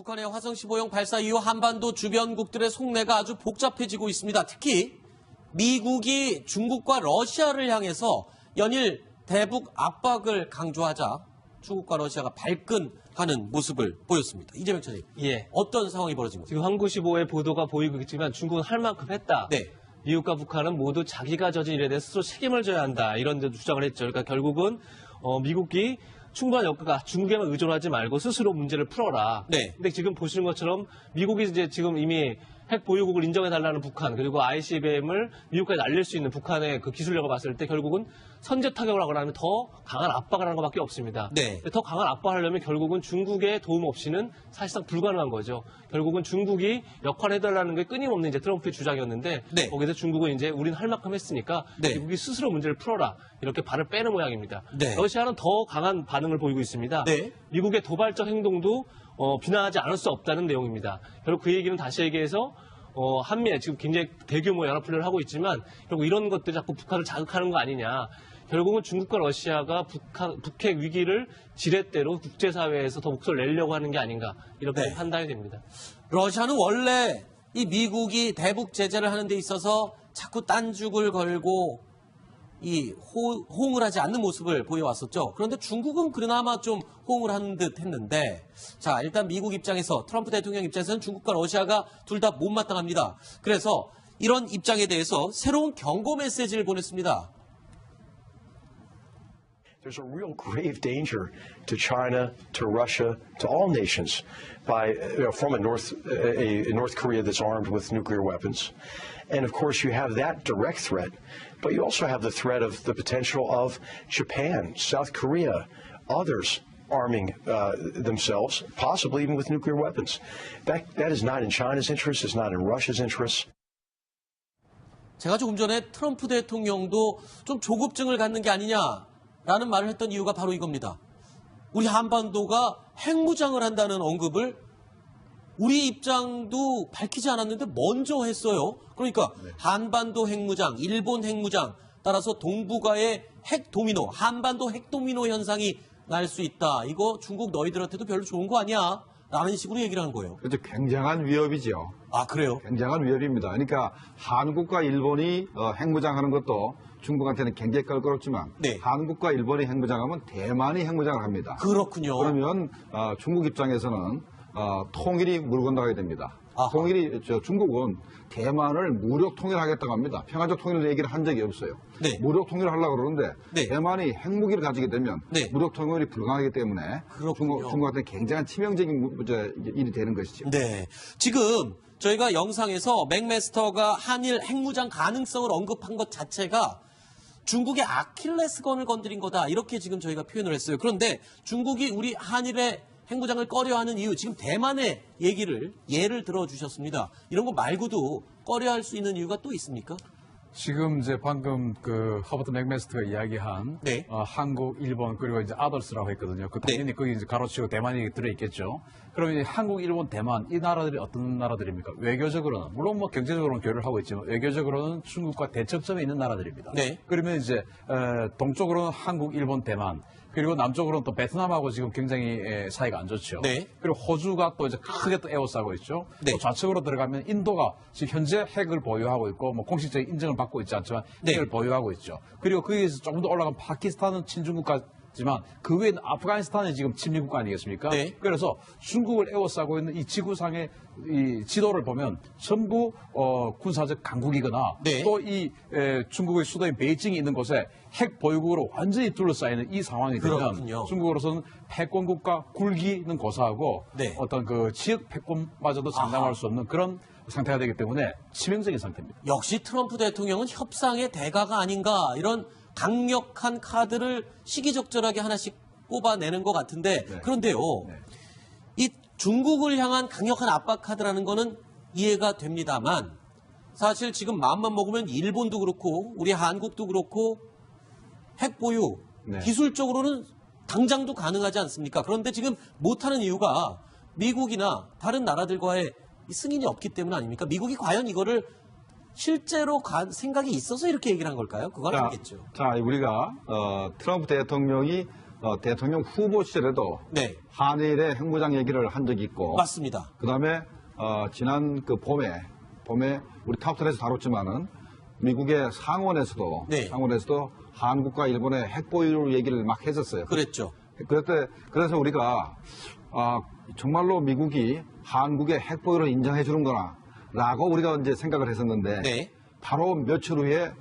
북한의 화성 15형 발사 이후 한반도 주변국들의 속내가 아주 복잡해지고 있습니다. 특히 미국이 중국과 러시아를 향해서 연일 대북 압박을 강조하자 중국과 러시아가 발끈하는 모습을 보였습니다. 이재명 차장님, 어떤 상황이 벌어진 거죠? 지금 한국15의 보도가 보이고 있지만 중국은 할 만큼 했다. 네. 미국과 북한은 모두 자기가 저진 일에 대해 스스로 책임을 져야 한다. 이런 데 주장을 했죠. 그러니까 결국은 미국이 충분한 여건가 중국에만 의존하지 말고 스스로 문제를 풀어라. 네. 근데 지금 보시는 것처럼 미국이 이제 지금 이미 핵 보유국을 인정해달라는 북한, 그리고 ICBM을 미국까지 날릴 수 있는 북한의 그 기술력을 봤을 때 결국은 선제 타격을 하거나 하면 더 강한 압박을 하는 것밖에 없습니다. 네. 더 강한 압박을 하려면 결국은 중국의 도움 없이는 사실상 불가능한 거죠. 결국은 중국이 역할을 해달라는 게 끊임없는 이제 트럼프의 주장이었는데 네. 거기서 중국은 이제 우린 할 만큼 했으니까 네. 미국이 스스로 문제를 풀어라. 이렇게 발을 빼는 모양입니다. 네. 러시아는 더 강한 반응을 보이고 있습니다. 네. 미국의 도발적 행동도 비난하지 않을 수 없다는 내용입니다. 결국 그 얘기는 다시 얘기해서 한미에 지금 굉장히 대규모 연합훈련을 하고 있지만 결국 이런 것들이 자꾸 북한을 자극하는 거 아니냐. 결국은 중국과 러시아가 북핵 위기를 지렛대로 국제사회에서 더 목소리를 내려고 하는 게 아닌가 이렇게 네. 판단이 됩니다. 러시아는 원래 이 미국이 대북 제재를 하는 데 있어서 자꾸 딴죽을 걸고 이 호응을 하지 않는 모습을 보여왔었죠. 그런데 중국은 그나마 좀 호응을 하는 듯 했는데, 자, 일단 미국 입장에서, 트럼프 대통령 입장에서는 중국과 러시아가 둘 다 못마땅합니다. 그래서 이런 입장에 대해서 새로운 경고 메시지를 보냈습니다. There's a real grave danger to China, to Russia, to all nations from a North Korea that's armed with nuclear weapons. And of course you have that direct threat, but you also have the threat of the potential of Japan, South Korea, others arming themselves, possibly even with nuclear weapons. That is not in China's interest, it's not in Russia's interest. 제가 조금 전에 트럼프 대통령도 좀 조급증을 갖는 게 아니냐라는 말을 했던 이유가 바로 이겁니다. 우리 한반도가 핵무장을 한다는 언급을 우리 입장도 밝히지 않았는데 먼저 했어요. 그러니까 한반도 핵무장, 일본 핵무장, 따라서 동북아의 핵 도미노, 한반도 핵 도미노 현상이 날 수 있다. 이거 중국 너희들한테도 별로 좋은 거 아니야? 라는 식으로 얘기를 한 거예요. 그렇죠. 굉장한 위협이죠. 아, 그래요? 굉장한 위협입니다. 그러니까 한국과 일본이 핵무장하는 것도 중국한테는 굉장히 껄끄럽지만 네. 한국과 일본이 핵무장하면 대만이 핵무장을 합니다. 그렇군요. 그러면 중국 입장에서는 통일이 물 건너가야 됩니다. 아하. 중국은 대만을 무력 통일하겠다고 합니다. 평화적 통일 얘기를 한 적이 없어요. 네. 무력 통일을 하려고 그러는데 네. 대만이 핵무기를 가지게 되면 네. 무력 통일이 불가능하기 때문에 그렇군요. 중국한테 굉장한 치명적인 일이 되는 것이죠. 네. 지금 저희가 영상에서 맥메스터가 한일 핵무장 가능성을 언급한 것 자체가 중국의 아킬레스건을 건드린 거다. 이렇게 지금 저희가 표현을 했어요. 그런데 중국이 우리 한일의 핵무장을 꺼려하는 이유, 지금 대만의 예를 들어주셨습니다. 이런 거 말고도 꺼려할 수 있는 이유가 또 있습니까? 지금 이제 방금 그 허버트 맥메스터가 이야기한 네. 한국, 일본 그리고 이제 아더스라고 했거든요. 그 당연히 거기 이제 가로치고 대만이 들어있겠죠. 그러면 한국, 일본, 대만 이 나라들이 어떤 나라들입니까? 외교적으로는 물론 뭐 경제적으로는 교류를 하고 있지만 외교적으로는 중국과 대척점에 있는 나라들입니다. 네. 그러면 이제 동쪽으로는 한국, 일본, 대만. 그리고 남쪽으로는 또 베트남하고 지금 굉장히 사이가 안 좋죠. 네. 그리고 호주가 또 이제 크게 또 에워싸고 있죠. 네. 또 좌측으로 들어가면 인도가 지금 현재 핵을 보유하고 있고 뭐 공식적인 인정을 받고 있지 않지만 네. 핵을 보유하고 있죠. 그리고 거기에서 조금 더 올라가면 파키스탄은 친중국가지만 그 외에는 아프가니스탄이 지금 침략국가 아니겠습니까? 네. 그래서 중국을 에워싸고 있는 이 지구상의 이 지도를 보면 전부 군사적 강국이거나 네. 또 이 중국의 수도인 베이징이 있는 곳에 핵 보유국으로 완전히 둘러싸이는 이 상황이 되면 그렇군요. 중국으로서는 패권국가 굴기는 고사하고 네. 어떤 그 지역 패권마저도 장담할 수 없는 그런 상태가 되기 때문에 치명적인 상태입니다. 역시 트럼프 대통령은 협상의 대가가 아닌가, 이런 강력한 카드를 시기적절하게 하나씩 꼽아내는 것 같은데, 네. 그런데요. 네. 이 중국을 향한 강력한 압박 카드라는 거는 이해가 됩니다만, 사실 지금 마음만 먹으면 일본도 그렇고 우리 한국도 그렇고 핵 보유 네. 기술적으로는 당장도 가능하지 않습니까? 그런데 지금 못하는 이유가 미국이나 다른 나라들과의 이 승인이 없기 때문 아닙니까? 미국이 과연 이거를 실제로 생각이 있어서 이렇게 얘기를 한 걸까요? 그건 아니겠죠. 자, 우리가 트럼프 대통령이 대통령 후보 시절에도 네. 한일의 핵무장 얘기를 한 적이 있고 맞습니다. 그다음에 지난 그 봄에 우리 탑10에서 다뤘지만은 미국의 상원에서도 네. 한국과 일본의 핵 보유 얘기를 막 했었어요. 그랬죠. 그래서 우리가 정말로 미국이 한국의 핵 보유를 인정해 주는구나라고 우리가 이제 생각을 했었는데 네. 바로 며칠 후에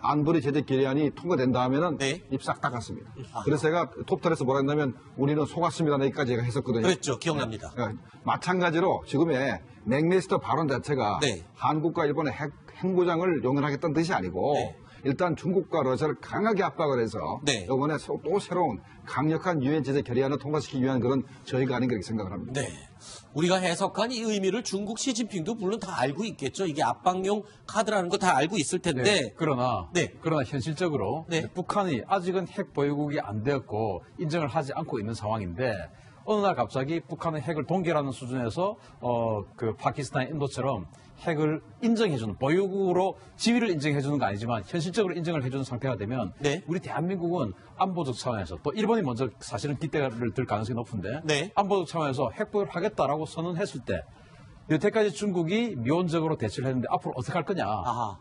안보리 제재 결의안이 통과된 다음에는 네. 입 싹 닦았습니다. 그래서 제가 톱10에서 뭐라 했냐면 우리는 속았습니다. 여기까지 제가 했었거든요. 그랬죠. 기억납니다. 마찬가지로 지금의 맥리스터 발언 자체가 네. 한국과 일본의 핵무장을 용인하겠다는 뜻이 아니고 네. 일단 중국과 러시아를 강하게 압박을 해서 네. 이번에 또 새로운 강력한 유엔 제재 결의안을 통과시키기 위한 그런 저희가 아닌 그렇게 생각을 합니다. 네. 우리가 해석한 이 의미를 중국 시진핑도 물론 다 알고 있겠죠. 이게 압박용 카드라는 거 다 알고 있을 텐데. 네, 그러나 네. 현실적으로 네. 북한이 아직은 핵 보유국이 안 되었고 인정을 하지 않고 있는 상황인데 어느 날 갑자기 북한은 핵을 동결하는 수준에서 그 파키스탄, 인도처럼 핵을 인정해주는 보유국으로 지위를 인정해주는 거 아니지만 현실적으로 인정을 해주는 상태가 되면 네. 우리 대한민국은 안보적 차원에서 또 일본이 먼저 사실은 깃대를 들 가능성이 높은데 네. 안보적 차원에서 핵 보유를 하겠다라고 선언했을 때 여태까지 중국이 미온적으로 대처를 했는데 앞으로 어떻게 할 거냐. 아하.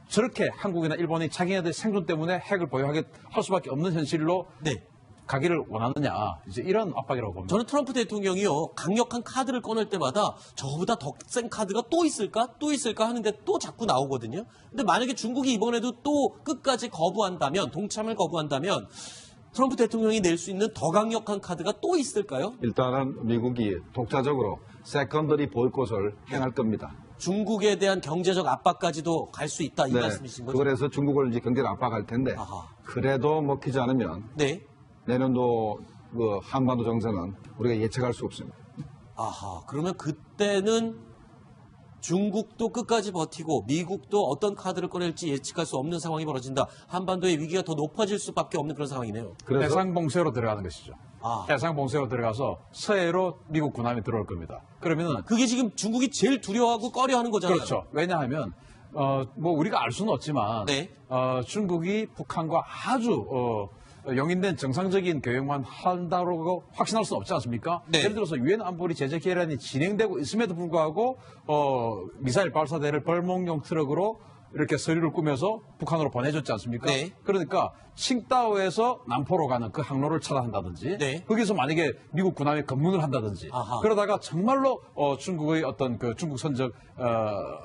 저렇게 한국이나 일본이 자기네들 생존 때문에 핵을 보유하게 할 수밖에 없는 현실로 네. 가기를 원하느냐. 이제 이런 압박이라고 봅니다. 저는 트럼프 대통령이요, 강력한 카드를 꺼낼 때마다 저거보다 더 센 카드가 또 있을까 하는데 또 자꾸 나오거든요. 근데 만약에 중국이 이번에도 또 끝까지 거부한다면, 동참을 거부한다면, 트럼프 대통령이 낼 수 있는 더 강력한 카드가 또 있을까요? 일단은 미국이 독자적으로 세컨더리 보이콧을 행할 겁니다. 중국에 대한 경제적 압박까지도 갈 수 있다, 이 말씀이신 거죠? 그래서 중국을 이제 경제를 압박할 텐데 아하. 그래도 먹히지 않으면 네. 내년도 그 한반도 정세는 우리가 예측할 수 없습니다. 아하, 그러면 그때는 중국도 끝까지 버티고 미국도 어떤 카드를 꺼낼지 예측할 수 없는 상황이 벌어진다. 한반도의 위기가 더 높아질 수밖에 없는 그런 상황이네요. 그래서 해상봉쇄로 들어가는 것이죠. 아. 해상봉쇄로 들어가서 서해로 미국 군함이 들어올 겁니다. 그러면은 그게 지금 중국이 제일 두려워하고 꺼려하는 거잖아요. 그렇죠. 왜냐하면 뭐 우리가 알 수는 없지만 네. 중국이 북한과 아주 용인된 정상적인 교역만 한다고 확신할 수는 없지 않습니까? 네. 예를 들어서 유엔 안보리 제재 결의안이 진행되고 있음에도 불구하고 미사일 발사대를 벌목용 트럭으로 이렇게 서류를 꾸며서 북한으로 보내줬지 않습니까? 네. 그러니까 칭다오에서 남포로 가는 그 항로를 차단한다든지 네. 거기서 만약에 미국 군함이 검문을 한다든지 아하. 그러다가 정말로 중국의 어떤 그 중국 선적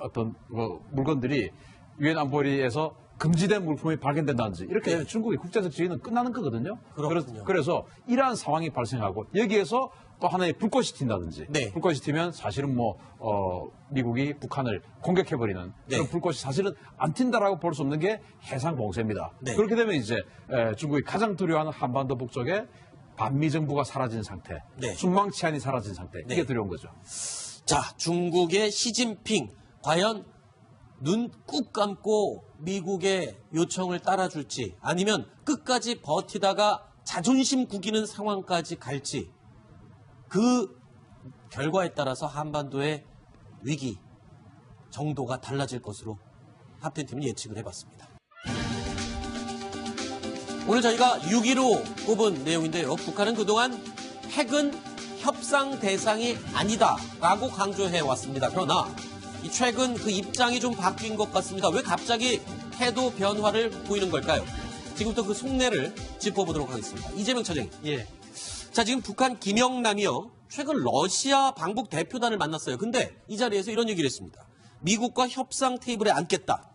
어떤 물건들이 유엔 안보리에서 금지된 물품이 발견된다든지 이렇게 되면 중국의 국제적 지위는 끝나는 거거든요. 그렇군요. 그래서 이러한 상황이 발생하고 여기에서 또 하나의 불꽃이 튄다든지 네. 불꽃이 튀면 사실은 미국이 북한을 공격해버리는 네. 그런 불꽃이 사실은 안 튄다라고 볼 수 없는 게 해상 봉쇄입니다. 네. 그렇게 되면 이제 중국이 가장 두려워하는 한반도 북쪽에 반미 정부가 사라진 상태, 네. 순망 치안이 사라진 상태 네. 이게 두려운 거죠. 자, 중국의 시진핑 과연 눈 꾹 감고 미국의 요청을 따라줄지 아니면 끝까지 버티다가 자존심 구기는 상황까지 갈지 그 결과에 따라서 한반도의 위기 정도가 달라질 것으로 합텐팀은 예측을 해봤습니다. 오늘 저희가 6위로 꼽은 내용인데요. 북한은 그동안 핵은 협상 대상이 아니다라고 강조해왔습니다. 그러나 최근 그 입장이 좀 바뀐 것 같습니다. 왜 갑자기 태도 변화를 보이는 걸까요? 지금부터 그 속내를 짚어보도록 하겠습니다. 이재명 차장님. 예. 자, 지금 북한 김영남이요. 최근 러시아 방북 대표단을 만났어요. 근데 이 자리에서 이런 얘기를 했습니다. 미국과 협상 테이블에 앉겠다.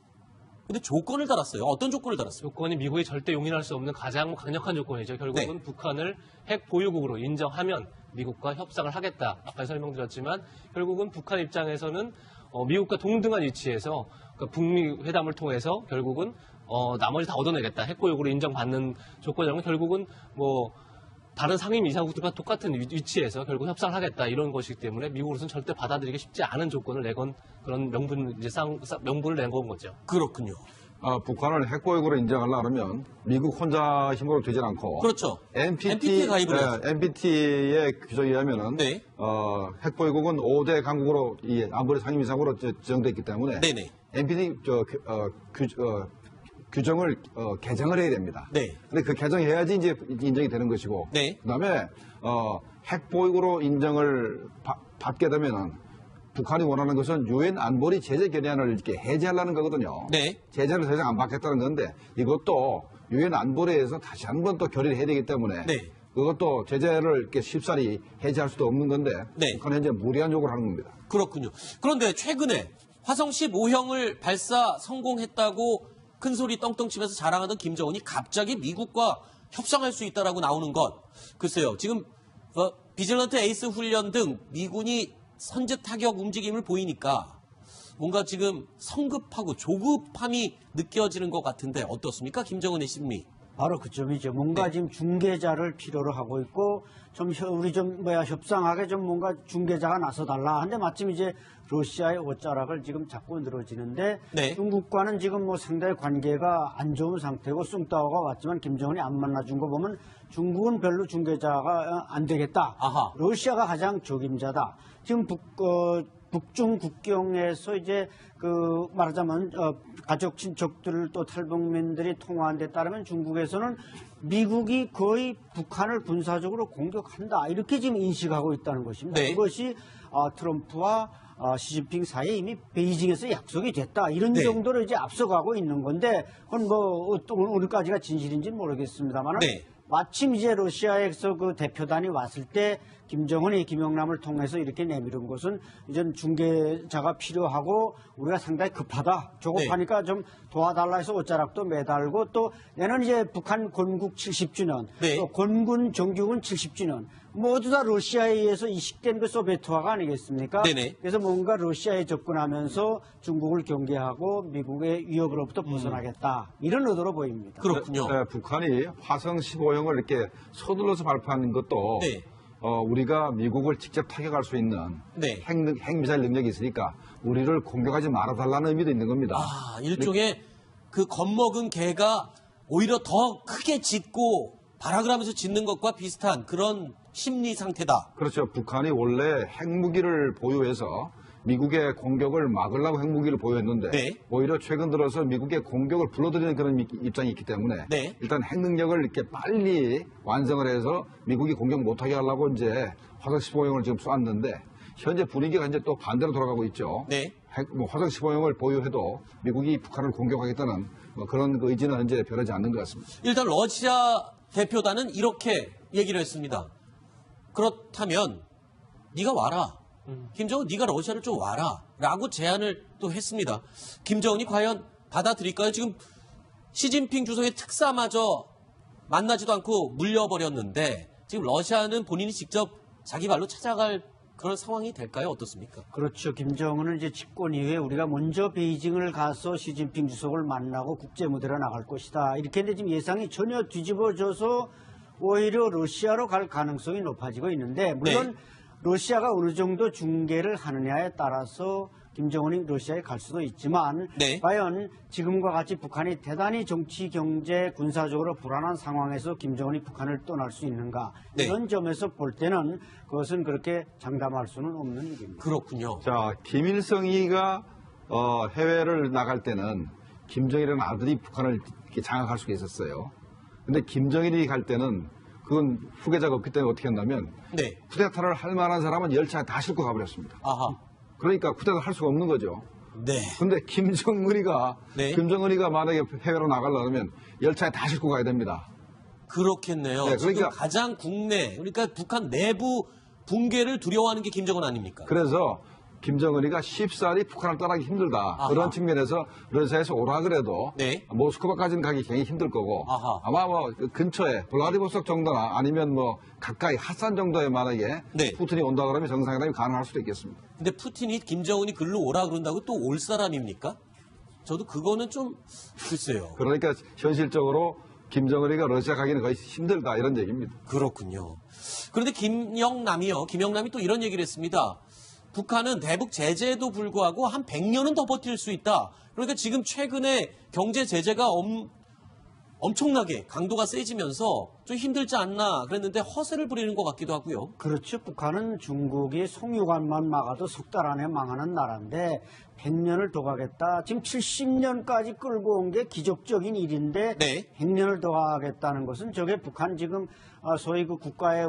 근데 조건을 달았어요. 어떤 조건을 달았어요? 조건이 미국이 절대 용인할 수 없는 가장 강력한 조건이죠. 결국은 네. 북한을 핵 보유국으로 인정하면 미국과 협상을 하겠다. 아까 설명드렸지만 결국은 북한 입장에서는 미국과 동등한 위치에서 그러니까 북미 회담을 통해서 결국은 나머지 다 얻어내겠다. 핵 보유국으로 인정받는 조건이라면 결국은 뭐 다른 상임 이사국들과 똑같은 위치에서 결국 협상을 하겠다 이런 것이기 때문에 미국으로서는 절대 받아들이기 쉽지 않은 조건을 내건 그런 명분을 낸 건 거죠. 그렇군요. 북한을 핵보유국으로 인정하려면 미국 혼자 힘으로 되질 않고 그렇죠. NPT에 가입을 해야죠. NPT의 규정에 의하면은 네. 핵보유국은 5대 강국으로 이 안보리 상임이사국으로 지정돼 있기 때문에 네네. NPT 규정을 개정을 해야 됩니다. 네. 근데 그 개정해야지 이제 인정이 되는 것이고. 네. 그다음에 핵 보유국으로 인정을 받게 되면은 북한이 원하는 것은 유엔 안보리 제재 결의안을 이렇게 해제하려는 거거든요. 네. 제재를 더 이상 안 받겠다는 건데 이것도 유엔 안보리에서 다시 한번 또 결의를 해야 되기 때문에 네. 그것도 제재를 이렇게 쉽사리 해제할 수도 없는 건데 네. 북한은 현재 무리한 요구를 하는 겁니다. 그렇군요. 그런데 최근에 화성 15형을 발사 성공했다고 큰 소리 떵떵 치면서 자랑하던 김정은이 갑자기 미국과 협상할 수 있다라고 나오는 것. 글쎄요. 지금 비질런트 에이스 훈련 등 미군이 선제 타격 움직임을 보이니까 뭔가 지금 성급하고 조급함이 느껴지는 것 같은데 어떻습니까? 김정은의 심리. 바로 그 점이죠. 뭔가 지금 중개자를 필요로 하고 있고 우리 협상하게 좀 뭔가 중개자가 나서달라. 근데 마침 이제 러시아의 옷자락을 지금 자꾸 늘어지는데 네. 중국과는 지금 뭐 상당히 관계가 안 좋은 상태고 숭따오가 왔지만 김정은이 안 만나준 거 보면 중국은 별로 중개자가 안 되겠다. 아하. 러시아가 가장 적임자다. 지금 북중 국경에서 이제 말하자면 가족 친척들 또 탈북민들이 통화한 데 따르면 중국에서는 미국이 거의 북한을 군사적으로 공격한다 이렇게 지금 인식하고 있다는 것입니다. 네. 이것이 트럼프와 시진핑 사이에 이미 베이징에서 약속이 됐다 이런 네. 정도로 이제 앞서가고 있는 건데 그건 뭐 오늘까지가 진실인지는 모르겠습니다만 네. 마침 이제 러시아에서 그 대표단이 왔을 때 김정은이 김영남을 통해서 이렇게 내밀은 것은 이젠 중개자가 필요하고 우리가 상당히 급하다. 조급하니까 좀 도와달라 해서 옷자락도 매달고 또 내년 이제 북한 건국 70주년, 네. 또 건군 정규군 70주년 모두 다 러시아에 의해서 이식된 그 소비에트화가 아니겠습니까? 네네. 그래서 뭔가 러시아에 접근하면서 중국을 경계하고 미국의 위협으로부터 벗어나겠다. 이런 의도로 보입니다. 그렇군요. 북한이 화성 15형을 이렇게 서둘러서 발표하는 것도 네. 우리가 미국을 직접 타격할 수 있는 네. 핵미사일 능력이 있으니까 우리를 공격하지 말아달라는 의미도 있는 겁니다. 아, 일종의 그 겁먹은 개가 오히려 더 크게 짖고 발악을 하면서 짖는 것과 비슷한 그런 심리 상태다. 그렇죠. 북한이 원래 핵무기를 보유해서 미국의 공격을 막으려고 핵무기를 보유했는데 네. 오히려 최근 들어서 미국의 공격을 불러들이는 그런 입장이 있기 때문에 네. 일단 핵 능력을 이렇게 빨리 완성을 해서 미국이 공격 못하게 하려고 이제 화성 15형을 지금 쏘았는데 현재 분위기가 이제 또 반대로 돌아가고 있죠. 네. 화성 15형을 보유해도 미국이 북한을 공격하겠다는 그런 그 의지는 현재 변하지 않는 것 같습니다. 일단 러시아 대표단은 이렇게 얘기를 했습니다. 그렇다면 네가 와라. 김정은 네가 러시아를 좀 와라. 라고 제안을 또 했습니다. 김정은이 과연 받아들일까요? 지금 시진핑 주석의 특사마저 만나지도 않고 물려버렸는데 지금 러시아는 본인이 직접 자기 발로 찾아갈 그런 상황이 될까요? 어떻습니까? 그렇죠. 김정은은 이제 집권 이후에 우리가 먼저 베이징을 가서 시진핑 주석을 만나고 국제 무대로 나갈 것이다. 이렇게 했는데 지금 예상이 전혀 뒤집어져서 오히려 러시아로 갈 가능성이 높아지고 있는데 물론 네. 러시아가 어느 정도 중개를 하느냐에 따라서 김정은이 러시아에 갈 수도 있지만 네. 과연 지금과 같이 북한이 대단히 정치, 경제, 군사적으로 불안한 상황에서 김정은이 북한을 떠날 수 있는가 네. 이런 점에서 볼 때는 그것은 그렇게 장담할 수는 없는 일입니다. 그렇군요. 자, 김일성이가 해외를 나갈 때는 김정일이라는 아들이 북한을 이렇게 장악할 수가 있었어요. 근데 김정일이 갈 때는 그건 후계자가 없기 때문에 어떻게 했냐면 네. 쿠데타를 할 만한 사람은 열차에 다 싣고 가버렸습니다. 아하. 그러니까 쿠데타를 할 수가 없는 거죠. 네. 근데 김정은이가 네. 만약에 해외로 나가려면 열차에 다 싣고 가야 됩니다. 그렇겠네요. 네, 지금 그러니까- 가장 그러니까 북한 내부 붕괴를 두려워하는 게 김정은 아닙니까? 그래서 김정은이가 쉽사리 북한을 떠나기 힘들다. 아하. 그런 측면에서 러시아에서 오라 그래도 네. 모스크바까지는 가기 굉장히 힘들 거고 아하. 아마 그 근처에 블라디보스토크 정도나 아니면 가까이 핫산 정도에 만약에 네. 푸틴이 온다 그러면 정상회담이 가능할 수도 있겠습니다. 근데 푸틴이 김정은이 글로 오라 그런다고 또 올 사람입니까? 저도 그거는 좀 글쎄요. 그러니까 현실적으로 김정은이가 러시아 가기는 거의 힘들다 이런 얘기입니다. 그렇군요. 그런데 김영남이 또 이런 얘기를 했습니다. 북한은 대북 제재에도 불구하고 한 100년은 더 버틸 수 있다. 그러니까 지금 최근에 경제 제재가 엄청나게 강도가 세지면서 좀 힘들지 않나 그랬는데 허세를 부리는 것 같기도 하고요. 그렇죠. 북한은 중국이 송유관만 막아도 석 달 안에 망하는 나라인데 100년을 더 가겠다. 지금 70년까지 끌고 온 게 기적적인 일인데 네. 100년을 더 가겠다는 것은 저게 북한 지금 소위 그 국가의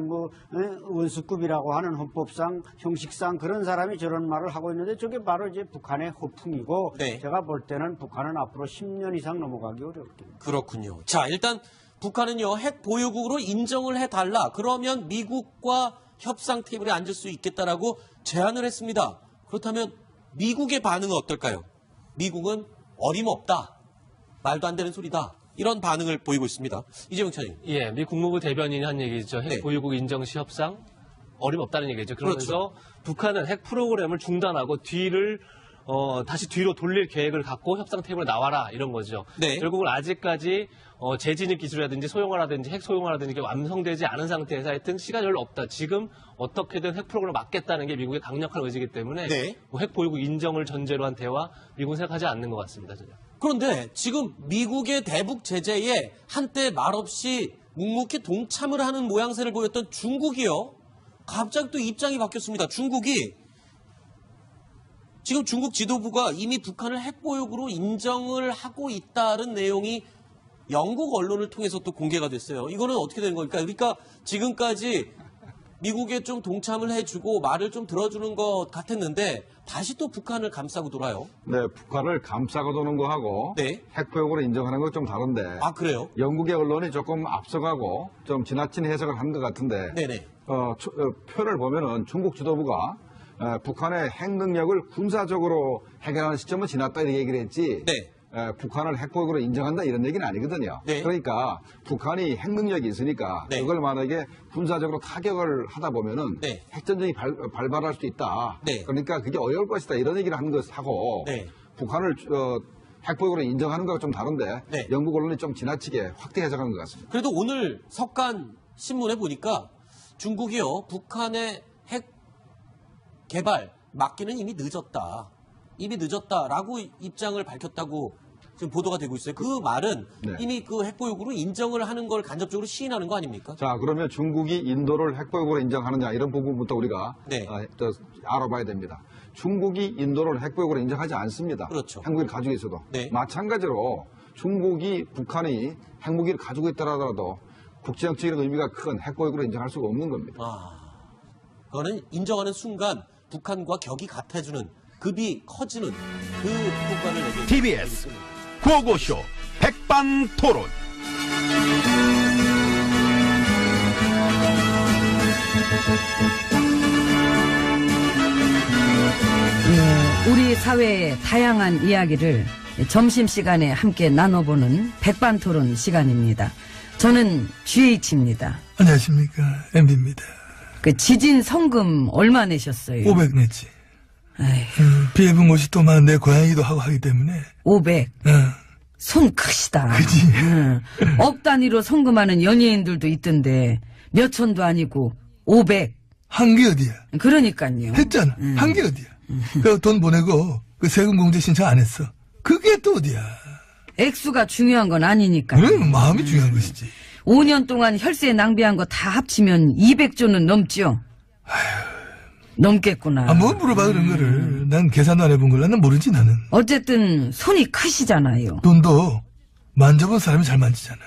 원수급이라고 하는 헌법상 형식상 그런 사람이 저런 말을 하고 있는데 저게 바로 이제 북한의 허풍이고 네. 제가 볼 때는 북한은 앞으로 10년 이상 넘어가기 어렵습니다. 그렇군요. 자, 일단 북한은요, 핵 보유국으로 인정을 해달라. 그러면 미국과 협상 테이블에 앉을 수 있겠다라고 제안을 했습니다. 그렇다면 미국의 반응은 어떨까요? 미국은 어림없다. 말도 안 되는 소리다. 이런 반응을 보이고 있습니다. 이재용 차장님. 예, 미 국무부 대변인이 한 얘기죠. 핵 네. 보유국 인정 시 협상 어림없다는 얘기죠. 그러면서 북한은 핵 프로그램을 중단하고 다시 뒤로 돌릴 계획을 갖고 협상 테이블에 나와라 이런 거죠. 네. 결국은 아직까지 재진입 기술이라든지 소형화라든지 핵 소형화라든지 이게 완성되지 않은 상태에서 하여튼 시간이 별로 없다. 지금 어떻게든 핵 프로그램을 막겠다는 게 미국의 강력한 의지이기 때문에 네. 핵 보유국 인정을 전제로 한 대화 미국은 생각하지 않는 것 같습니다. 전혀. 그런데 지금 미국의 대북 제재에 한때 말없이 묵묵히 동참을 하는 모양새를 보였던 중국이요. 갑자기 또 입장이 바뀌었습니다. 지금 중국 지도부가 이미 북한을 핵보유국으로 인정을 하고 있다는 내용이 영국 언론을 통해서 또 공개가 됐어요. 이거는 어떻게 된 겁니까? 그러니까 지금까지 미국에 좀 동참을 해주고 말을 좀 들어주는 것 같았는데 다시 또 북한을 감싸고 돌아요. 네, 북한을 감싸고 도는 거하고 네. 핵보유국으로 인정하는 건 좀 다른데 아, 그래요? 영국의 언론이 조금 앞서가고 좀 지나친 해석을 한 것 같은데 네네. 표를 보면은 중국 지도부가 북한의 핵 능력을 군사적으로 해결하는 시점은 지났다 이렇게 얘기를 했지 네. 북한을 핵보유국으로 인정한다 이런 얘기는 아니거든요. 네. 그러니까 북한이 핵 능력이 있으니까 네. 그걸 만약에 군사적으로 타격을 하다 보면은 네. 핵전쟁이 발발할 수도 있다. 네. 그러니까 그게 어려울 것이다 이런 얘기를 하는 것하고 네. 북한을 핵보유국으로 인정하는 거하고 좀 다른데 네. 영국 언론이 좀 지나치게 확대 해석하는 것 같습니다. 그래도 오늘 석간 신문에 보니까 중국이요, 북한의 핵 개발 막기는 이미 늦었다라고 입장을 밝혔다고 지금 보도가 되고 있어요. 그 말은 네. 이미 그 핵보유국으로 인정을 하는 걸 간접적으로 시인하는 거 아닙니까? 자, 그러면 중국이 인도를 핵보유국으로 인정하느냐 이런 부분부터 우리가 네. 알아봐야 됩니다. 중국이 인도를 핵보유국으로 인정하지 않습니다. 그렇죠. 핵무기를 가지고 있어도. 네. 마찬가지로 북한이 핵무기를 가지고 있다 하더라도 국제정치적 의미가 큰 핵보유국으로 인정할 수가 없는 겁니다. 그거는 인정하는 순간 북한과 격이 같아지는, 급이 커지는 그 효과를 내게 TBS 구호고쇼 백반토론. 우리 사회의 다양한 이야기를 점심시간에 함께 나눠보는 백반토론 시간입니다. 저는 GH입니다. 안녕하십니까. MB입니다. 그 지진 성금 얼마 내셨어요? 500 냈지. 아이, 비 입은 곳이 또 많은데 고양이도 하고 하기 때문에. 500. 손 크시다. 그지. 억 단위로 성금하는 연예인들도 있던데 몇 천도 아니고 500. 한 게 어디야. 그러니까요. 했잖아. 한 게 어디야. 그 돈 보내고 그 세금 공제 신청 안 했어. 그게 또 어디야. 액수가 중요한 건 아니니까요. 그럼 마음이 중요한 것이지. 5년 동안 혈세 낭비한 거 다 합치면 200조는 넘죠. 넘겠구나. 뭐 물어봐 그런 거를. 난 계산도 안 해본 걸로 난 모르지 나는. 어쨌든 손이 크시잖아요. 돈도 만져본 사람이 잘 만지잖아.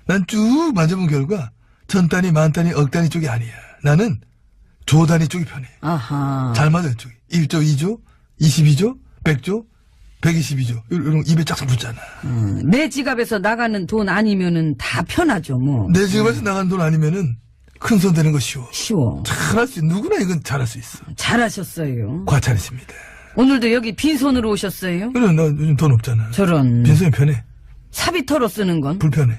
난 쭉 만져본 결과 천 단위, 만 단위, 억 단위 쪽이 아니야. 나는 조 단위 쪽이 편해. 아하. 잘 맞아요 쪽이. 1조, 2조, 22조, 100조, 122조 이런 입에 짝짝 붙잖아. 내 지갑에서 나가는 돈 아니면은 다 편하죠 뭐. 내 지갑에서 나간 돈 아니면은 큰 손 되는 거 쉬워. 쉬워. 잘할 수 있어. 누구나 이건 잘할 수 있어. 잘하셨어요. 과찬이십니다. 오늘도 여기 빈손으로 오셨어요? 그래 나 요즘 돈 없잖아. 저런. 빈손이 편해. 사비 털어 쓰는 건? 불편해.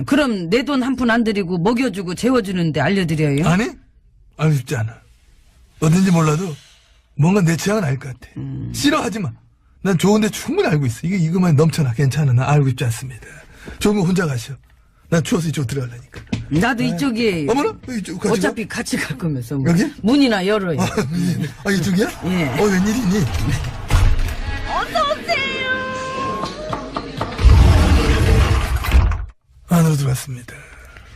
그럼 내 돈 한 푼 안 드리고 먹여주고 재워주는데 알려드려요? 아니? 알고 싶지 않아. 어딘지 몰라도 뭔가 내 취향은 알 것 같아. 싫어하지 마. 난 좋은데 충분히 알고 있어. 이거만 넘쳐나. 괜찮아. 나 알고 싶지 않습니다. 좋으면 혼자 가셔. 난 추워서 이쪽 들어가려니까. 나도 이쪽이에요. 어머나? 이쪽 가지고. 어차피 같이 갈 거면서 뭐. 여기? 문이나 열어요. 이쪽이야? 예. 웬일이니? 좋았습니다.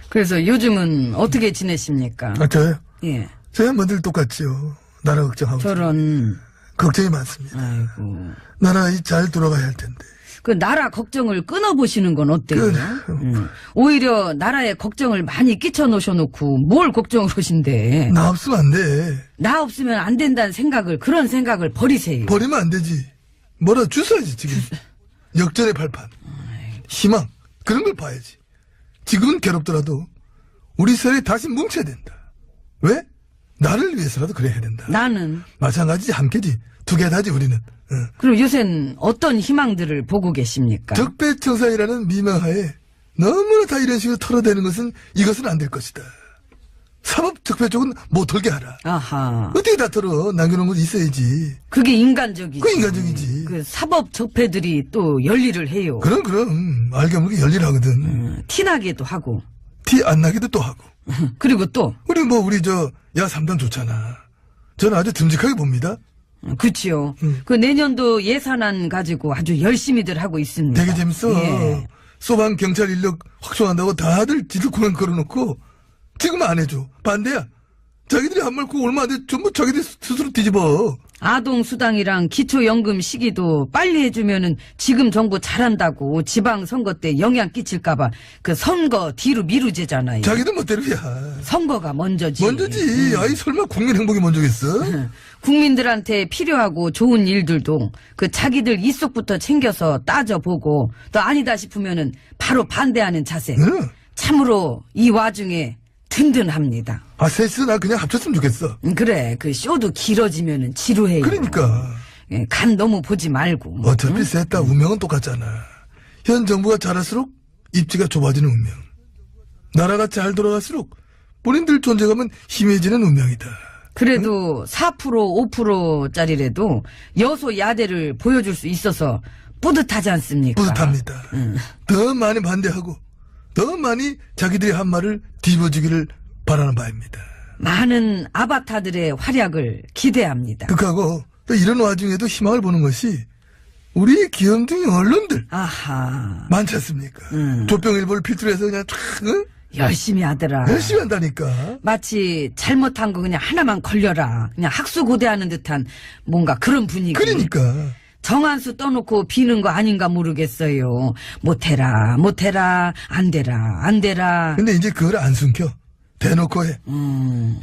그래서 요즘은 어떻게 지내십니까? 아, 저요? 예. 저야 뭐 늘 똑같지요. 나라 걱정하고. 저런. 걱정이 많습니다. 아이고. 나라 잘 돌아가야 할 텐데. 그 나라 걱정을 끊어보시는 건 어때요? 오히려 나라에 걱정을 많이 끼쳐 놓으셔놓고 뭘 걱정을 하신대. 나 없으면 안 돼. 나 없으면 안 된다는 생각을, 그런 생각을 버리세요. 버리면 안 되지. 뭐라 주셔야지, 지금. 역전의 발판. 희망. 그런 걸 봐야지. 지금은 괴롭더라도 우리 사회에 다시 뭉쳐야 된다. 왜? 나를 위해서라도 그래야 된다. 나는. 마찬가지지, 함께지. 두 개 다지, 우리는. 응. 그럼 요샌 어떤 희망들을 보고 계십니까? 적폐청산이라는 미명하에 너무나 다 이런 식으로 털어대는 것은 이것은 안 될 것이다. 사법 적폐 쪽은 못 털게 하라. 아하. 어떻게 다 털어? 남겨놓은 건 있어야지. 그게 인간적이지. 그 인간적이지. 그 사법 적폐들이 또 열일을 해요. 그럼 알게 모르게 열일하거든. 티나게도 하고. 티 안 나게도 또 하고. 그리고 또. 우리 야 3당 좋잖아. 저는 아주 듬직하게 봅니다. 그치요. 그 내년도 예산안 가지고 아주 열심히들 하고 있습니다. 되게 재밌어. 예. 소방 경찰 인력 확충한다고 다들 지들 공연 걸어놓고 지금 안 해줘. 반대야. 자기들이 한 말 그거 얼마 안 돼. 전부 자기들이 스스로 뒤집어. 아동수당이랑 기초연금 시기도 빨리 해주면은 지금 정부 잘한다고 지방선거 때 영향 끼칠까봐 그 선거 뒤로 미루제잖아요. 자기들 멋대로야. 선거가 먼저지. 먼저지. 아이 설마 국민 행복이 먼저겠어? 국민들한테 필요하고 좋은 일들도 그 자기들 입속부터 챙겨서 따져보고 또 아니다 싶으면은 바로 반대하는 자세. 응. 참으로 이 와중에 든든합니다. 아, 셋이서 나 그냥 합쳤으면 좋겠어. 그래, 그 쇼도 길어지면은 지루해요. 그러니까. 예, 간 너무 보지 말고. 어차피 셋 다 운명은 똑같잖아. 현 정부가 잘할수록 입지가 좁아지는 운명. 나라가 잘 돌아갈수록 본인들 존재감은 희미해지는 운명이다. 그래도 4% 5%짜리라도 여소야대를 보여줄 수 있어서 뿌듯하지 않습니까? 뿌듯합니다. 더 많이 반대하고 더 많이 자기들이 한 말을 뒤집어주기를 바라는 바입니다. 많은 아바타들의 활약을 기대합니다. 극하고 또 이런 와중에도 희망을 보는 것이 우리 귀염둥이 언론들 아하. 많지 않습니까? 조병일보를 필두로 해서 그냥 쫙 응? 열심히 하더라. 열심히 한다니까. 마치 잘못한 거 그냥 하나만 걸려라. 그냥 학수고대하는 듯한 뭔가 그런 분위기. 그러니까. 정한수 떠놓고 비는 거 아닌가 모르겠어요. 못해라, 안 되라. 근데 이제 그걸 안 숨겨. 대놓고 해.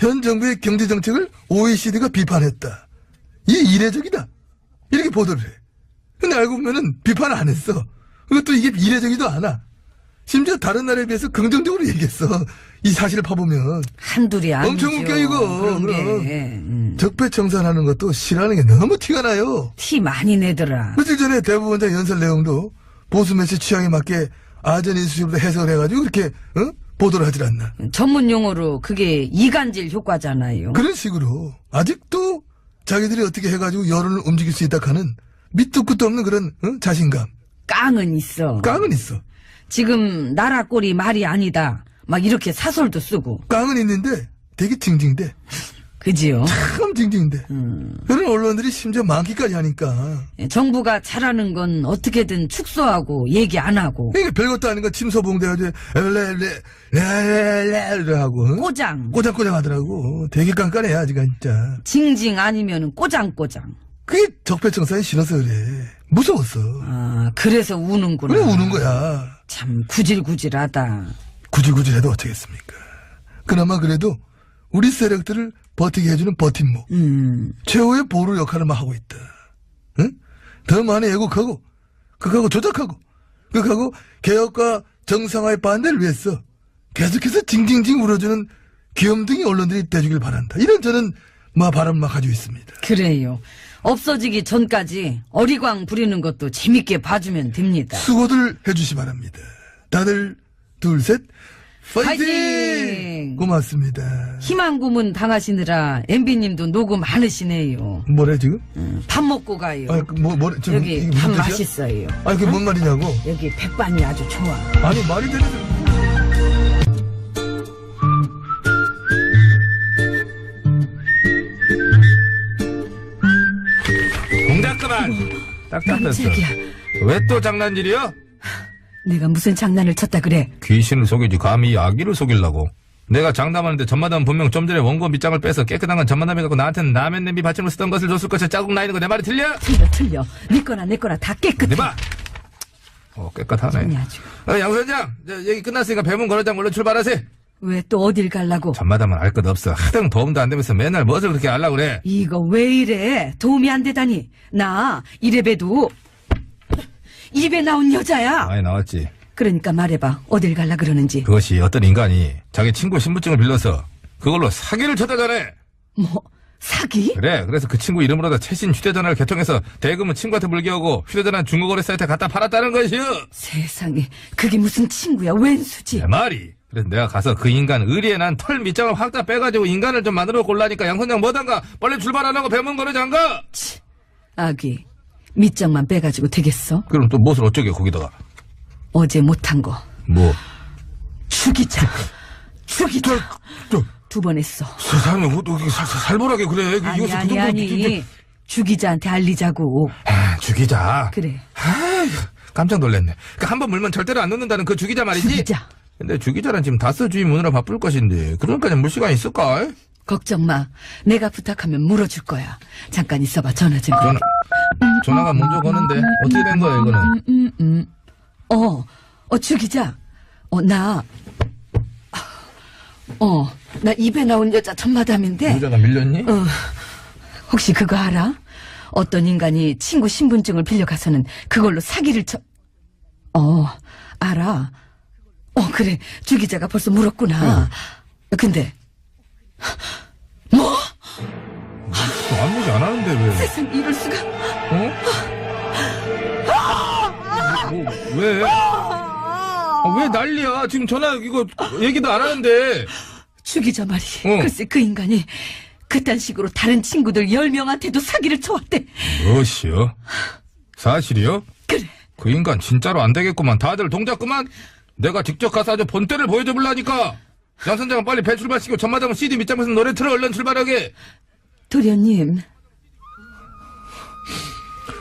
현 정부의 경제정책을 OECD가 비판했다. 이게 이례적이다. 이렇게 보도를 해. 근데 알고 보면은 비판을 안 했어. 그것도 이게 이례적이도 않아. 심지어 다른 나라에 비해서 긍정적으로 얘기했어. 이 사실을 파보면. 한둘이 아니죠. 엄청 웃겨 이거. 그런 그럼. 게. 적폐청산하는 것도 싫어하는 게 너무 티가 나요. 티 많이 내더라. 며칠 전에 대법원장 연설 내용도 보수 매체 취향에 맞게 아전 인수식으로 해석을 해가지고 그렇게 보도를 하질 않나. 전문 용어로 그게 이간질 효과잖아요. 그런 식으로 아직도 자기들이 어떻게 해가지고 여론을 움직일 수 있다 하는 밑도 끝도 없는 그런 자신감. 깡은 있어. 깡은 있어. 지금 나라 꼴이 말이 아니다. 막 이렇게 사설도 쓰고. 깡은 있는데 되게 징징대. 그지요? 참 징징대. 그런 언론들이 심지어 많기까지 하니까. 정부가 잘하는 건 어떻게든 축소하고 얘기 안 하고. 이게 별것도 아닌 거 침소봉대가지고 레레레레 하고 꼬장꼬장 하더라고. 되게 깐깐해 아직은 진짜. 징징 아니면 꼬장꼬장. 그게 적폐청산이 싫어서 그래. 무서웠어. 아, 그래서 우는구나. 그래 우는 거야. 참 구질구질하다. 구질구질해도 어쩌겠습니까. 그나마 그래도 우리 세력들을 버티게 해주는 버팀목. 최후의 보루 역할을 하고 있다. 응? 더 많이 애국하고 극하고 조작하고 극하고 개혁과 정상화의 반대를 위해서 계속해서 징징징 울어주는 귀염둥이 언론들이 돼주길 바란다. 이런 저는 바람을 가지고 있습니다. 그래요. 없어지기 전까지 어리광 부리는 것도 재밌게 봐주면 됩니다. 수고들 해주시 바랍니다. 다들 둘 셋 파이팅! 파이팅! 고맙습니다. 희망 고문 당하시느라 MB님도 녹음 많으시네요. 뭐래 지금? 밥 먹고 가요. 아, 지금 여기 이게 밥 무슨 뜻이야? 맛있어요. 아니 그게 뭔 말이냐고? 여기 백반이 아주 좋아. 아니 말이 되는. 동작 그만. 딱 잡혔어. 깜짝이야. 왜 또 장난질이야? 내가 무슨 장난을 쳤다 그래? 귀신을 속이지 감히 아기를 속이려고. 내가 장담하는데 전마담은 분명 좀 전에 원고 밑장을 빼서 깨끗한 건 전마담이 갖고 나한테는 라면 냄비 받침으로 쓰던 것을 줬을 것이야. 자국 나 있는 거 내 말이 틀려? 틀려. 네 거나 내 거나 다 깨끗해. 봐. 깨끗하네. 아니, 아주. 양 선장, 얘기 끝났으니까 배문 걸어장 얼른 출발하세요. 왜 또 어딜 가려고? 전마담은 알 것 없어. 하등 도움도 안 되면서 맨날 무엇을 그렇게 하려고 그래. 이거 왜 이래? 도움이 안 되다니. 나 이래봬도 입에 나온 여자야. 많이 나왔지. 그러니까 말해봐. 어딜 갈라 그러는지. 그것이 어떤 인간이 자기 친구 신분증을 빌려서 그걸로 사기를 쳤다잖아. 뭐 사기? 그래. 그래서 그 친구 이름으로다 최신 휴대전화를 개통해서 대금은 친구한테 물게하고 휴대전화는 중고거래 사이트에 갖다 팔았다는 것이요. 세상에. 그게 무슨 친구야. 웬수지. 내 말이. 그래서 내가 가서 그 인간 의리에 난 털 밑장을 확 다 빼가지고 인간을 좀 만들어 골라니까 양선장 뭐단가 빨리 출발 안 하고 배문 걸어장가. 아기. 밑장만 빼가지고 되겠어? 그럼 또 무엇을 어쩌게 거기다가. 어제 못한 거. 뭐? 죽이자. 죽이자. 두 번 했어. 세상에 어떻게 살벌하게 그래. 아니. 죽이자한테 알리자고. 죽이자. 그래. 깜짝 놀랐네. 한 번 물면 절대로 안 놓는다는 그 죽이자 말이지. 죽이자. 근데 주기자는 지금 다스 주임 오느라 바쁠 것인데 그러니까 물 시간 있을까? 걱정 마. 내가 부탁하면 물어줄 거야. 잠깐 있어봐. 전화 좀. 전화가 먼저 거는데 어떻게 된 거야 이거는? 주기자. 나 입에 나온 여자 전마담인데. 여자가 밀렸니? 혹시 그거 알아? 어떤 인간이 친구 신분증을 빌려가서는 그걸로 사기를 쳐. 알아. 그래. 주기자가 벌써 물었구나. 근데 뭐? 아무 얘기 안 하는데 왜? 세상 이럴 수가. 왜? 왜 난리야? 지금 전화 이거 얘기도 안 하는데. 주기자 말이. 글쎄 그 인간이 그딴 식으로 다른 친구들 10명한테도 사기를 쳐왔대. 무엇이요? 사실이요? 그래. 그 인간 진짜로 안 되겠구만. 다들 동작 그만. 내가 직접 가서 아주 본때를 보여줘볼라니까. 양 선장은 빨리 배 출발시키고 전마담은 CD 밑장에서 노래 틀어 얼른 출발하게. 도련님.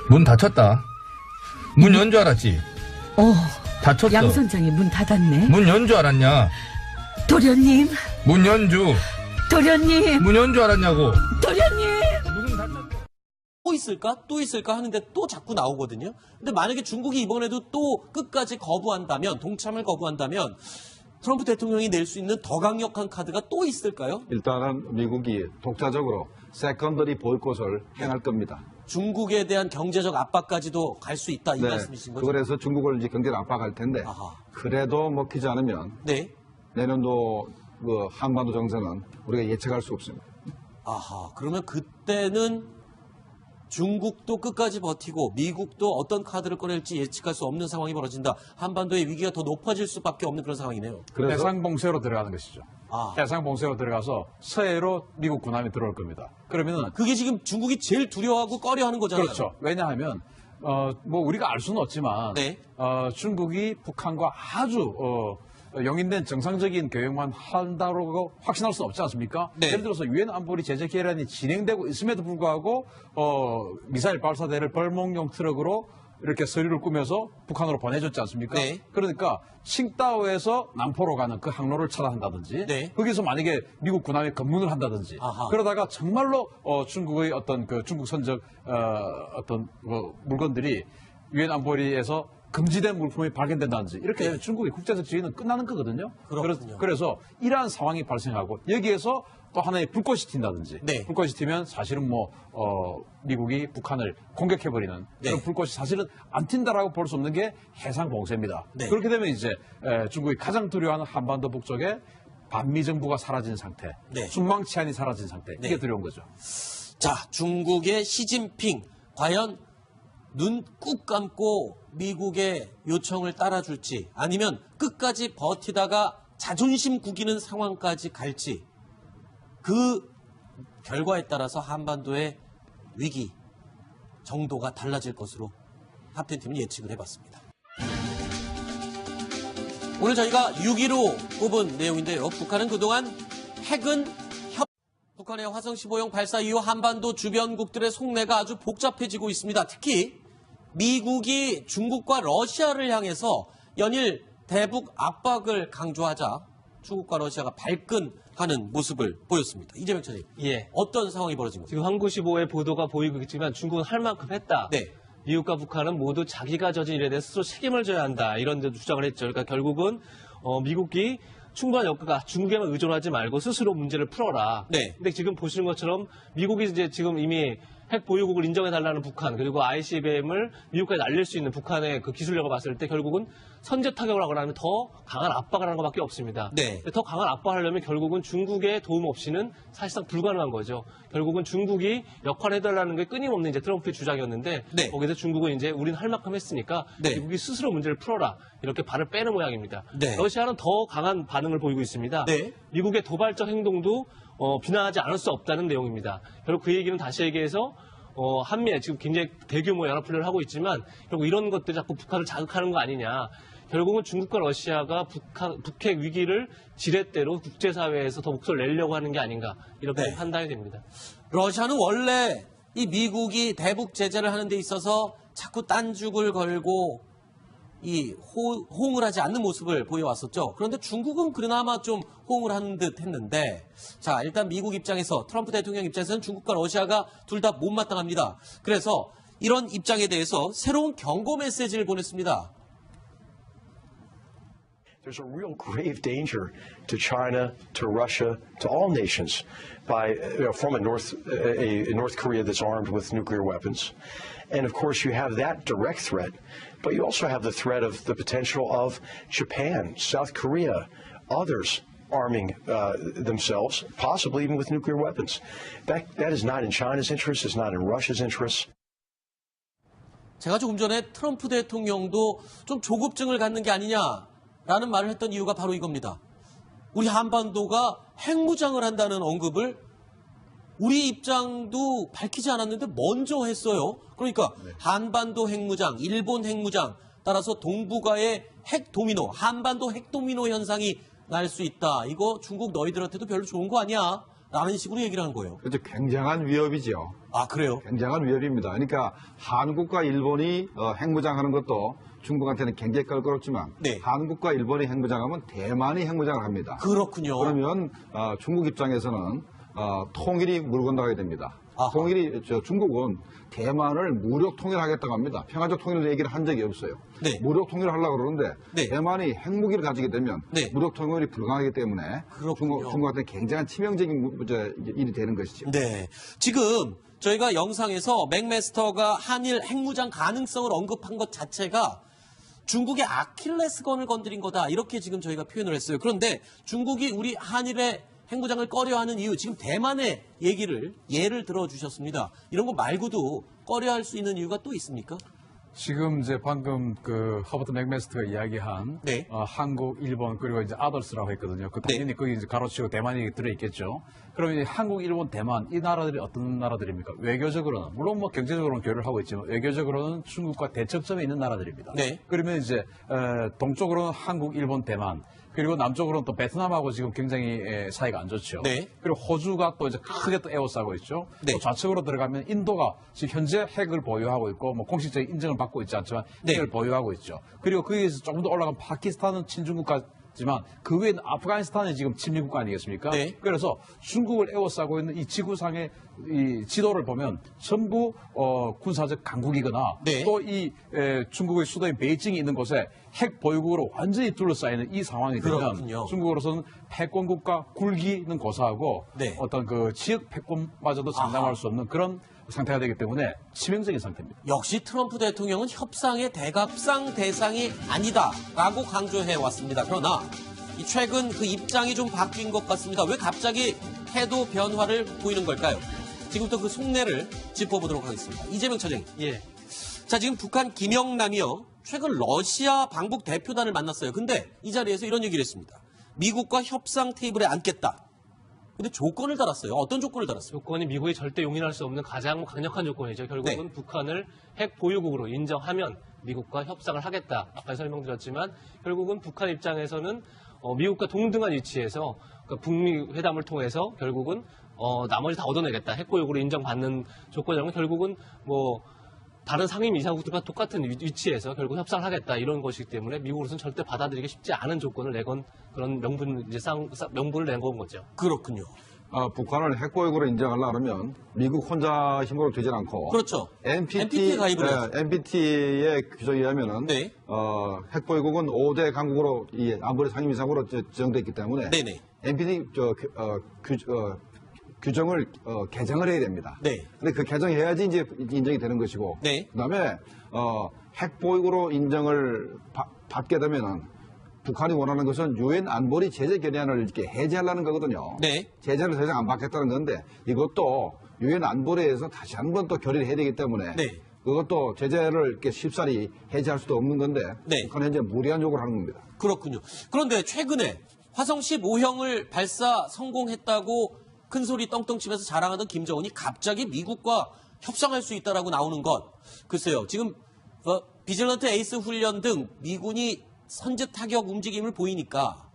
문 닫혔다. 문 연 줄 알았지? 닫혔어. 양 선장이 문 닫았네. 문 연 줄 알았냐? 도련님. 문 연주. 도련님. 문 연 줄 알았냐고. 도련님. 무슨 닫혔어? 또 있을까 하는데 또 자꾸 나오거든요. 근데 만약에 중국이 이번에도 또 끝까지 거부한다면, 동참을 거부한다면 트럼프 대통령이 낼 수 있는 더 강력한 카드가 또 있을까요? 일단은 미국이 독자적으로 세컨더리 보이콧을 행할 겁니다. 중국에 대한 경제적 압박까지도 갈 수 있다 이 말씀이신 거죠? 그래서 중국을 이제 경제를 압박할 텐데 그래도 먹히지 않으면 네. 내년도 그 한반도 정세는 우리가 예측할 수 없습니다. 그러면 그때는 중국도 끝까지 버티고 미국도 어떤 카드를 꺼낼지 예측할 수 없는 상황이 벌어진다. 한반도의 위기가 더 높아질 수밖에 없는 그런 상황이네요. 해상봉쇄로 들어가는 것이죠. 해상봉쇄로 들어가서 서해로 미국 군함이 들어올 겁니다. 그러면은 그게 지금 중국이 제일 두려워하고 꺼려하는 거잖아요. 그렇죠. 왜냐하면 우리가 알 수는 없지만 네. 중국이 북한과 아주 용인된 정상적인 교역만 한다고 확신할 수는 없지 않습니까? 네. 예를 들어서 유엔 안보리 제재 결의안이 진행되고 있음에도 불구하고 미사일 발사대를 벌목용 트럭으로 이렇게 서류를 꾸며서 북한으로 보내줬지 않습니까? 네. 그러니까 칭다오에서 남포로 가는 그 항로를 차단한다든지 네. 거기서 만약에 미국 군함이 검문을 한다든지 그러다가 정말로 중국의 어떤 그 중국 선적 어떤 물건들이 유엔 안보리에서 금지된 물품이 발견된다든지 이렇게 되면 중국의 국제적 지위는 끝나는 거거든요. 그렇군요. 그래서 이러한 상황이 발생하고 여기에서 또 하나의 불꽃이 튄다든지 불꽃이 튀면 사실은 미국이 북한을 공격해버리는 그런 불꽃이 사실은 안 튄다라고 볼 수 없는 게 해상 봉쇄입니다. 그렇게 되면 이제 중국이 가장 두려워하는 한반도 북쪽에 반미 정부가 사라진 상태, 순망 치안이 사라진 상태 이게 두려운 거죠. 자, 중국의 시진핑 과연 눈 꾹 감고 미국의 요청을 따라줄지 아니면 끝까지 버티다가 자존심 구기는 상황까지 갈지 그 결과에 따라서 한반도의 위기 정도가 달라질 것으로 합텐팀은 예측을 해봤습니다. 오늘 저희가 6위로 꼽은 내용인데요. 북한은 그동안 북한의 화성 15형 발사 이후 한반도 주변국들의 속내가 아주 복잡해지고 있습니다. 특히 미국이 중국과 러시아를 향해서 연일 대북 압박을 강조하자 중국과 러시아가 발끈하는 모습을 보였습니다. 이재명 차장님, 예. 어떤 상황이 벌어진 거죠? 지금 한국시보의 보도가 보이고 있지만 중국은 할 만큼 했다. 네. 미국과 북한은 모두 자기가 저진 일에 대해 스스로 책임을 져야 한다. 이런 데 주장을 했죠. 그러니까 결국은 미국이 충분한 여건가 중국에만 의존하지 말고 스스로 문제를 풀어라. 네. 근데 지금 보시는 것처럼 미국이 이제 지금 이미 핵 보유국을 인정해달라는 북한, 그리고 ICBM을 미국까지 날릴 수 있는 북한의 그 기술력을 봤을 때 결국은 선제 타격을 하거나 하면 더 강한 압박을 하는 것밖에 없습니다. 네. 더 강한 압박을 하려면 결국은 중국의 도움 없이는 사실상 불가능한 거죠. 결국은 중국이 역할을 해달라는 게 끊임없는 이제 트럼프의 주장이었는데 네. 거기서 중국은 이제 우리는 할 만큼 했으니까 네. 미국이 스스로 문제를 풀어라. 이렇게 발을 빼는 모양입니다. 네. 러시아는 더 강한 반응을 보이고 있습니다. 네. 미국의 도발적 행동도 비난하지 않을 수 없다는 내용입니다. 결국 그 얘기는 다시 얘기해서 한미에 지금 굉장히 대규모 연합훈련을 하고 있지만 결국 이런 것들이 자꾸 북한을 자극하는 거 아니냐. 결국은 중국과 러시아가 북핵 위기를 지렛대로 국제사회에서 더 목소리를 내려고 하는 게 아닌가 이렇게 네. 판단이 됩니다. 러시아는 원래 이 미국이 대북 제재를 하는 데 있어서 자꾸 딴죽을 걸고 이 호응을 하지 않는 모습을 보여왔었죠. 그런데 중국은 그나마 좀 호응을 하는 듯 했는데, 자, 일단 미국 입장에서, 트럼프 대통령 입장에서는 중국과 러시아가 둘 다 못마땅합니다. 그래서 이런 입장에 대해서 새로운 경고 메시지를 보냈습니다. There's a real grave danger to China, to Russia, to all nations from a North Korea that's armed with nuclear weapons. And of course, you have that direct threat, but you also have the threat of the potential of Japan, South Korea, others arming themselves, possibly even with nuclear weapons. That is not in China's interest, it's not in Russia's interest. 제가 조금 전에 트럼프 대통령도 좀 조급증을 갖는 게 아니냐라는 말을 했던 이유가 바로 이겁니다. 우리 한반도가 핵무장을 한다는 언급을 우리 입장도 밝히지 않았는데 먼저 했어요. 그러니까 한반도 핵무장, 일본 핵무장, 따라서 동북아의 핵 도미노, 한반도 핵 도미노 현상이 날 수 있다. 이거 중국 너희들한테도 별로 좋은 거 아니야? 라는 식으로 얘기를 하는 거예요. 그렇죠. 굉장한 위협이죠. 아, 그래요? 굉장한 위협입니다. 그러니까 한국과 일본이 핵무장하는 것도 중국한테는 굉장히 껄끄럽지만 네. 한국과 일본이 핵무장하면 대만이 핵무장을 합니다. 그렇군요. 그러면 중국 입장에서는 통일이 물 건너가야 됩니다. 아하. 중국은 대만을 무력 통일하겠다고 합니다. 평화적 통일 얘기를 한 적이 없어요. 네. 무력 통일을 하려고 그러는데 네. 대만이 핵무기를 가지게 되면 네. 무력 통일이 불가능하기 때문에 그렇군요. 중국한테 굉장한 치명적인 일이 되는 것이죠. 네. 지금 저희가 영상에서 맥메스터가 한일 핵무장 가능성을 언급한 것 자체가 중국의 아킬레스건을 건드린 거다. 이렇게 지금 저희가 표현을 했어요. 그런데 중국이 우리 한일의 핵무장을 꺼려하는 이유, 지금 대만의 예를 들어주셨습니다. 이런 거 말고도 꺼려할 수 있는 이유가 또 있습니까? 지금 이제 방금 그 허버트 맥메스터가 이야기한 네. 한국, 일본 그리고 이제 아더스라고 했거든요. 그 당연히 거기 이제 가로치고 대만이 들어있겠죠. 그러면 한국, 일본, 대만 이 나라들이 어떤 나라들입니까? 외교적으로는 물론 뭐 경제적으로는 교류를 하고 있지만 외교적으로는 중국과 대척점에 있는 나라들입니다. 네. 그러면 이제 동쪽으로는 한국, 일본, 대만 그리고 남쪽으로는 또 베트남하고 지금 굉장히 사이가 안 좋죠. 네. 그리고 호주가 또 이제 크게 또 에워싸고 있죠. 네. 또 좌측으로 들어가면 인도가 지금 현재 핵을 보유하고 있고 뭐 공식적인 인정을 받고 있지 않지만 네. 핵을 보유하고 있죠. 그리고 거기에서 조금 더 올라간 파키스탄은 친중국가지만 그 외에는 아프가니스탄이 지금 친미국가 아니겠습니까? 네. 그래서 중국을 에워싸고 있는 이 지구상의 이 지도를 보면 전부 군사적 강국이거나 네. 또 이 중국의 수도인 베이징이 있는 곳에 핵 보유국으로 완전히 둘러싸이는 이 상황이 되면 그렇군요. 중국으로서는 패권국가 굴기는 고사하고 네. 어떤 그 지역 패권마저도 장담할 수 없는 그런 상태가 되기 때문에 치명적인 상태입니다. 역시 트럼프 대통령은 협상의 대갑상 대상이 아니다라고 강조해 왔습니다. 그러나 최근 그 입장이 좀 바뀐 것 같습니다. 왜 갑자기 태도 변화를 보이는 걸까요? 지금부터 그 속내를 짚어보도록 하겠습니다. 이재명 차장님. 예. 자, 지금 북한 김영남이요. 최근 러시아 방북 대표단을 만났어요. 근데 이 자리에서 이런 얘기를 했습니다. 미국과 협상 테이블에 앉겠다. 근데 조건을 달았어요. 어떤 조건을 달았어요? 조건이 미국이 절대 용인할 수 없는 가장 강력한 조건이죠. 결국은 네. 북한을 핵 보유국으로 인정하면 미국과 협상을 하겠다. 아까 설명드렸지만 결국은 북한 입장에서는 미국과 동등한 위치에서 그러니까 북미 회담을 통해서 결국은 나머지 다 얻어내겠다. 핵 보유국으로 인정받는 조건이라면 결국은 뭐 다른 상임 이사국들과 똑같은 위치에서 결국 협상을 하겠다 이런 것이기 때문에 미국으로서는 절대 받아들이기 쉽지 않은 조건을 내건 그런 명분을 낸 건 거죠. 그렇군요. 북한을 핵보유국으로 인정하려면 미국 혼자 힘으로 되질 않고 그렇죠. NPT 가입을 해야죠. NPT의 규정에 의하면은 네. 핵보유국은 5대 강국으로 이 안보리 상임이사국으로 지정돼 있기 때문에 네네. NPT 규정을 개정을 해야 됩니다. 네. 근데 그 개정해야지 이제 인정이 되는 것이고 네. 그다음에 핵보유국으로 인정을 받게 되면은 북한이 원하는 것은 유엔 안보리 제재 결의안을 이렇게 해제하려는 거거든요. 네. 제재를 더 이상 안 받겠다는 건데 이것도 유엔 안보리에서 다시 한 번 또 결의를 해야 되기 때문에 네. 그것도 제재를 이렇게 쉽사리 해제할 수도 없는 건데 네. 북한은 이제 무리한 요구를 하는 겁니다. 그렇군요. 그런데 최근에 화성 15형을 발사 성공했다고 큰 소리 떵떵 치면서 자랑하던 김정은이 갑자기 미국과 협상할 수 있다라고 나오는 것. 글쎄요. 지금 비질런트 에이스 훈련 등 미군이 선제 타격 움직임을 보이니까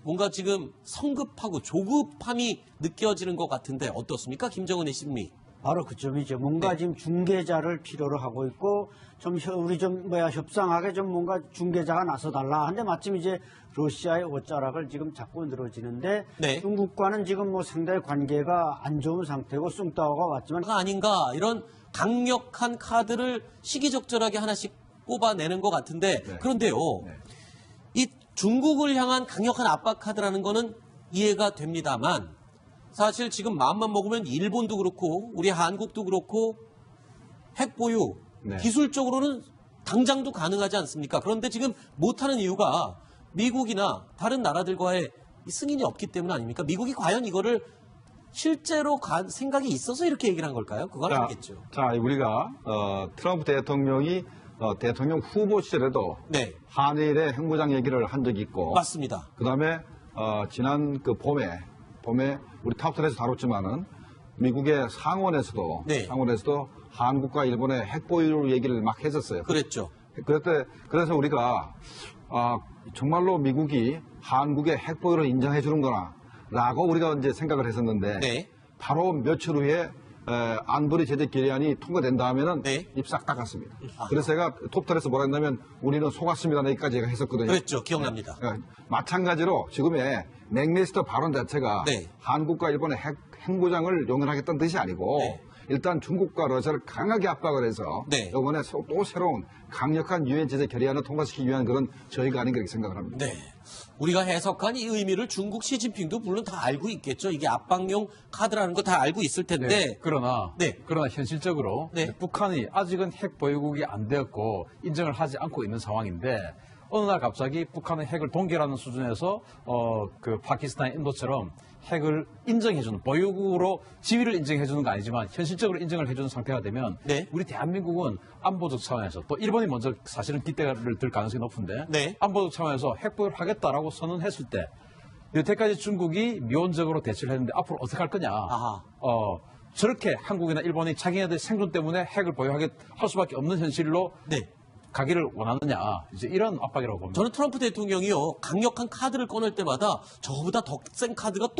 뭔가 지금 성급하고 조급함이 느껴지는 것 같은데 어떻습니까? 김정은의 심리. 바로 그 점이죠. 뭔가 지금 중개자를 필요로 하고 있고 좀 우리 좀 협상하게 좀 뭔가 중개자가 나서달라. 한데 마침 이제 러시아의 옷자락을 지금 자꾸 늘어지는데 네. 중국과는 지금 뭐 상당히 관계가 안 좋은 상태고 숭따오가 왔지만 아닌가 이런 강력한 카드를 시기적절하게 하나씩 뽑아내는 것 같은데 그런데요. 이 중국을 향한 강력한 압박 카드라는 거는 이해가 됩니다만 사실 지금 마음만 먹으면 일본도 그렇고 우리 한국도 그렇고 핵 보유 기술적으로는 당장도 가능하지 않습니까? 그런데 지금 못하는 이유가 미국이나 다른 나라들과의 승인이 없기 때문 아닙니까? 미국이 과연 이거를 실제로 생각이 있어서 이렇게 얘기를 한 걸까요? 그건 아니겠죠. 자, 우리가 트럼프 대통령이 대통령 후보 시절에도 네. 한일의 핵무장 얘기를 한 적이 있고 맞습니다. 그다음에 지난 그 봄에 우리 탑10에서 다뤘지만은 미국의 상원에서도 한국과 일본의 핵 보유 얘기를 막 했었어요. 그랬죠. 그래서 우리가 정말로 미국이 한국의 핵 보유를 인정해 주는구나라고 우리가 이제 생각을 했었는데 네. 바로 며칠 후에 안보리 제재 결의안이 통과된 다음에는 네. 입 싹 닦았습니다. 그래서 제가 톱10에서 뭐라 했냐면 우리는 속았습니다. 여기까지 제가 했었거든요. 그랬죠. 기억납니다. 마찬가지로 지금의 맥리스터 발언 자체가 네. 한국과 일본의 핵무장을 용인하겠다는 뜻이 아니고 일단 중국과 러시아를 강하게 압박을 해서 이번에 또 새로운 강력한 유엔 제재 결의안을 통과시키기 위한 그런 저희가 아닌가 이렇게 생각을 합니다. 네. 우리가 해석한 이 의미를 중국 시진핑도 물론 다 알고 있겠죠. 이게 압박용 카드라는 거 다 알고 있을 텐데. 그러나 현실적으로 북한이 아직은 핵 보유국이 안 되었고 인정을 하지 않고 있는 상황인데 어느 날 갑자기 북한의 핵을 동결하는 수준에서 그 파키스탄, 인도처럼 핵을 인정해주는 보유국으로 지위를 인정해주는 거 아니지만 현실적으로 인정을 해주는 상태가 되면 우리 대한민국은 안보적 차원에서 또 일본이 먼저 사실은 깃대를 들 가능성이 높은데 안보적 차원에서 핵 보유를 하겠다라고 선언했을 때 여태까지 중국이 미온적으로 대처를 했는데 앞으로 어떻게 할 거냐. 저렇게 한국이나 일본이 자기네들 생존 때문에 핵을 보유하게 할 수밖에 없는 현실로 가기를 원하느냐. 이제 이런 압박이라고 봅니다. 저는 트럼프 대통령이요. 강력한 카드를 꺼낼 때마다 저보다 더 센 카드가 또